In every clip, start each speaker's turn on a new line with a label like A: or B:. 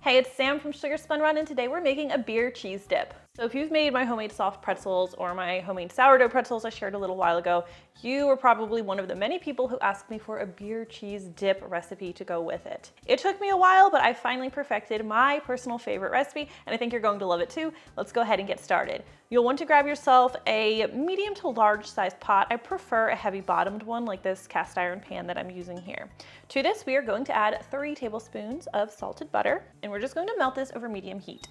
A: Hey, it's Sam from Sugar Spun Run, and today we're making a beer cheese dip. So if you've made my homemade soft pretzels or my homemade sourdough pretzels I shared a little while ago, you were probably one of the many people who asked me for a beer cheese dip recipe to go with it. It took me a while, but I finally perfected my personal favorite recipe, and I think you're going to love it too. Let's go ahead and get started. You'll want to grab yourself a medium to large size pot. I prefer a heavy bottomed one like this cast iron pan that I'm using here. To this, we are going to add 3 tablespoons of salted butter, and we're just going to melt this over medium heat.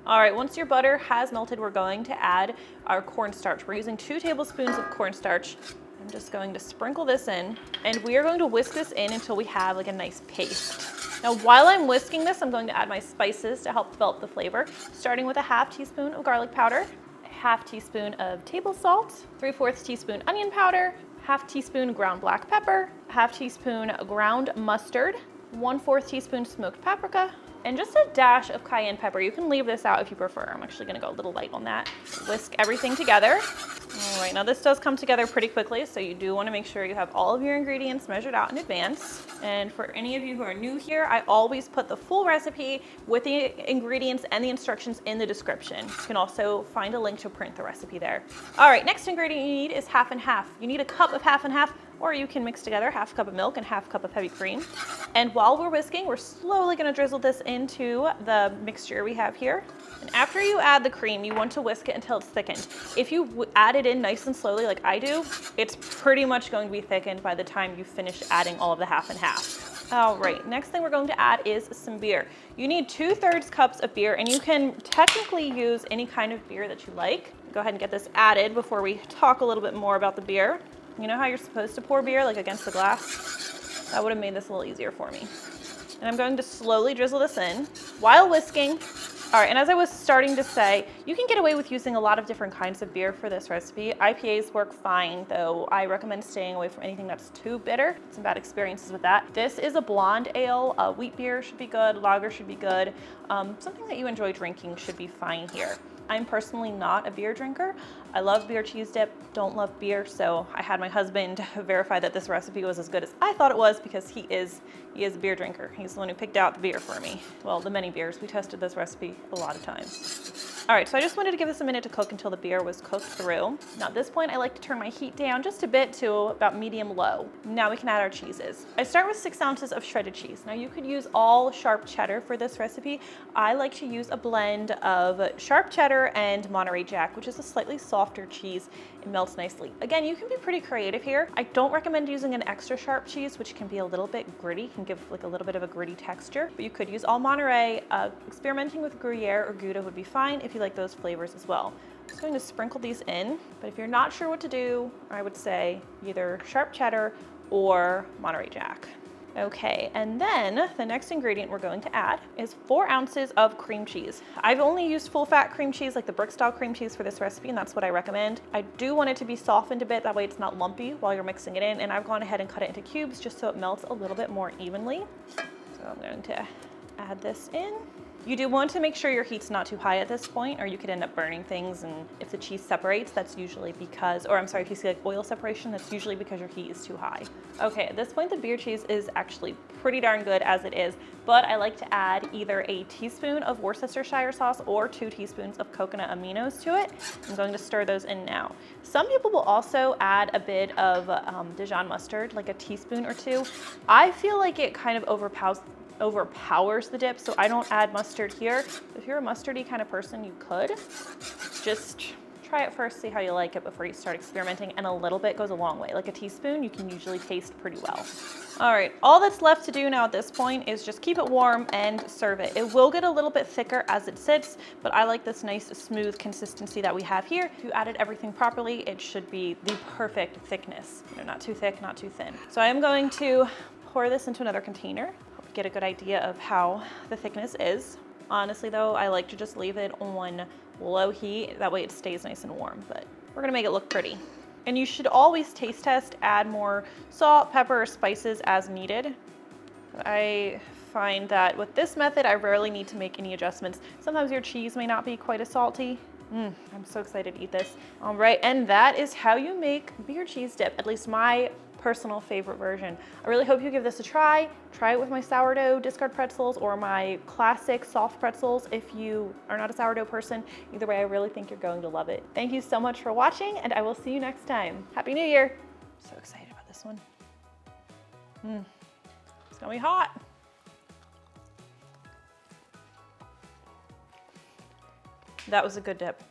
A: All right, once your butter has melted, we're going to add our cornstarch. We're using 2 tablespoons of cornstarch. I'm just going to sprinkle this in, and we are going to whisk this in until we have like a nice paste. Now, while I'm whisking this, I'm going to add my spices to help develop the flavor, starting with a half teaspoon of garlic powder, a half teaspoon of table salt, 3/4 teaspoon onion powder, half teaspoon ground black pepper, half teaspoon ground mustard, 1/4 teaspoon smoked paprika, and just a dash of cayenne pepper. You can leave this out if you prefer. I'm actually gonna go a little light on that. Whisk everything together. All right, now this does come together pretty quickly, so you do wanna make sure you have all of your ingredients measured out in advance. And for any of you who are new here, I always put the full recipe with the ingredients and the instructions in the description. You can also find a link to print the recipe there. All right, next ingredient you need is half and half. You need a cup of half and half, or you can mix together half cup of milk and half cup of heavy cream. And while we're whisking, we're slowly gonna drizzle this into the mixture we have here. And after you add the cream, you want to whisk it until it's thickened. If you add it in nice and slowly like I do, it's pretty much going to be thickened by the time you finish adding all of the half and half. All right, next thing we're going to add is some beer. You need 2/3 cups of beer, and you can technically use any kind of beer that you like. Go ahead and get this added before we talk a little bit more about the beer. You know how you're supposed to pour beer, like against the glass? That would have made this a little easier for me. And I'm going to slowly drizzle this in while whisking. All right, and as I was starting to say, you can get away with using a lot of different kinds of beer for this recipe. IPAs work fine, though I recommend staying away from anything that's too bitter. Some bad experiences with that. This is a blonde ale. Wheat beer should be good, lager should be good. Something that you enjoy drinking should be fine here. I'm personally not a beer drinker. I love beer cheese dip, don't love beer, so I had my husband verify that this recipe was as good as I thought it was because he is a beer drinker. He's the one who picked out the beer for me. Well, the many beers. We tested this recipe a lot of times. All right, so I just wanted to give this a minute to cook until the beer was cooked through. Now at this point, I like to turn my heat down just a bit to about medium low. Now we can add our cheeses. I start with 6 ounces of shredded cheese. Now you could use all sharp cheddar for this recipe. I like to use a blend of sharp cheddar and Monterey Jack, which is a slightly softer cheese. It melts nicely. Again, you can be pretty creative here. I don't recommend using an extra sharp cheese, which can be a little bit gritty, can give like a little bit of a gritty texture, but you could use all Monterey. Experimenting with Gruyere or Gouda would be fine if you like those flavors as well. I'm just going to sprinkle these in, but if you're not sure what to do, I would say either sharp cheddar or Monterey Jack. Okay, and then the next ingredient we're going to add is 4 ounces of cream cheese. I've only used full fat cream cheese, like the brick style cream cheese for this recipe, and that's what I recommend. I do want it to be softened a bit, that way it's not lumpy while you're mixing it in, and I've gone ahead and cut it into cubes just so it melts a little bit more evenly. So I'm going to add this in. You do want to make sure your heat's not too high at this point, or you could end up burning things, and if the cheese separates, that's usually because, or I'm sorry, if you see like oil separation, that's usually because your heat is too high. Okay, at this point, the beer cheese is actually pretty darn good as it is, but I like to add either a teaspoon of Worcestershire sauce or 2 teaspoons of coconut aminos to it. I'm going to stir those in now. Some people will also add a bit of Dijon mustard, like a teaspoon or 2. I feel like it kind of overpowers the dip, so I don't add mustard here. If you're a mustardy kind of person, you could. Just try it first, see how you like it before you start experimenting, and a little bit goes a long way. Like a teaspoon, you can usually taste pretty well. All right, all that's left to do now at this point is just keep it warm and serve it. It will get a little bit thicker as it sits, but I like this nice smooth consistency that we have here. If you added everything properly, it should be the perfect thickness. You know, not too thick, not too thin. So I am going to pour this into another container. Get a good idea of how the thickness is. Honestly though, I like to just leave it on low heat, that way it stays nice and warm, but we're gonna make it look pretty. And you should always taste test, add more salt, pepper, or spices as needed. I find that with this method, I rarely need to make any adjustments. Sometimes your cheese may not be quite as salty. I'm so excited to eat this. All right, and that is how you make beer cheese dip, at least my personal favorite version. I really hope you give this a try. Try it with my sourdough discard pretzels or my classic soft pretzels if you are not a sourdough person. Either way, I really think you're going to love it. Thank you so much for watching, and I will see you next time. Happy New Year. So excited about this one. It's gonna be hot. That was a good dip.